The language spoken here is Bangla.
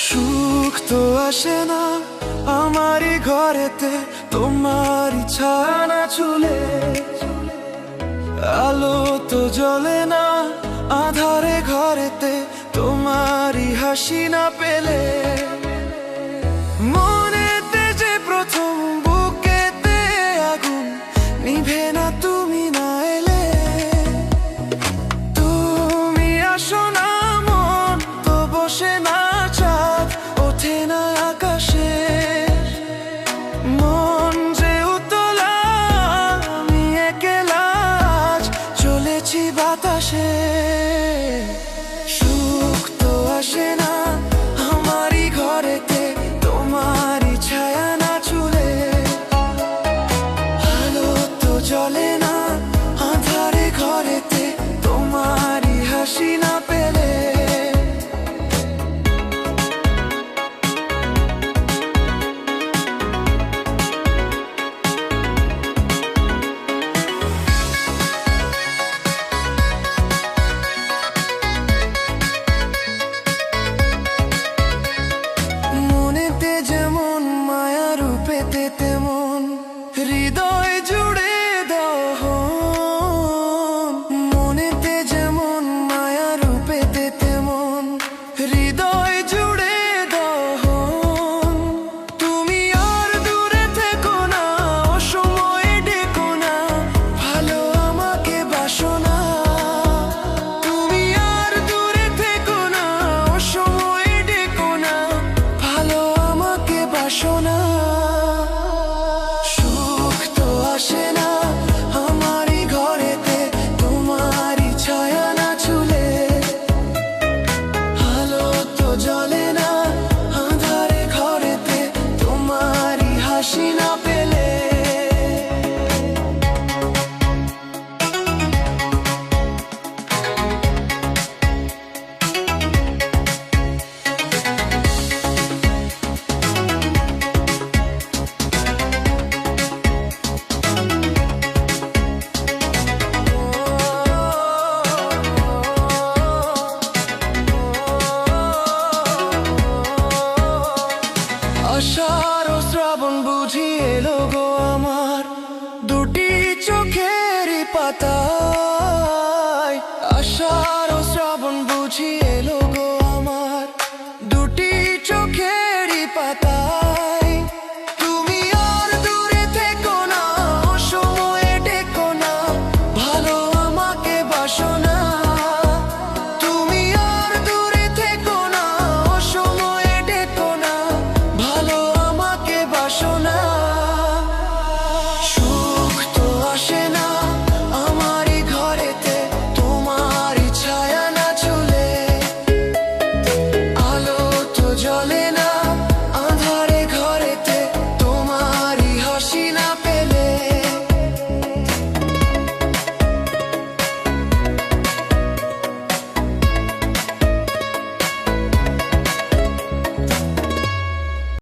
সুখ তো আসে না আমারই ঘরেতে, তোমারই ছানা চুলে। আলো তো জ্বলে না আধারে ঘরেতে, তোমারই হাসি না পেলে। মনেতে যে প্রথম বুকেতে আগুন নিভে না তুমি না এলে। তুমি আসো না মন তো বসে না চাঁদ ওঠে না আকাশে। মন যে উতলা আমি একলা আজ চলেছি বাতাসে। সুখ তো আসে না আমারই ঘরেতে, তোমারই ছায়া না চুলে। আলো তো জ্বলে না আঁধারে ঘরেতে, তোমারই হাসি না পেলে। মনেতে যেমন মায়া রূপেতে তেমন হৃদয় জুড়ে দহন। মনেতে যেমন মায়া রূপেতে তেমন হৃদয় জুড়ে দহন। তুমি আর দূরে থেকো না অসময়ে ডেকো না, ভালো আমাকে বাসো না। তুমি আর দূরে থেকো না অসময়ে ডেকো না, ভালো আমাকে বাসো না। সুখ তো আসে না আমারই ঘরেতে, তোমারই ছায়া না চুলে। আলো তো জ্বলে না আঁধারে ঘরেতে, তোমারই হাসি না পেলে। আষাঢ় ও শ্রাবণ বুঝি এলো গো আমার দুটি চোখেরই পাতায়। আষাঢ় ও শ্রাবণ বুঝি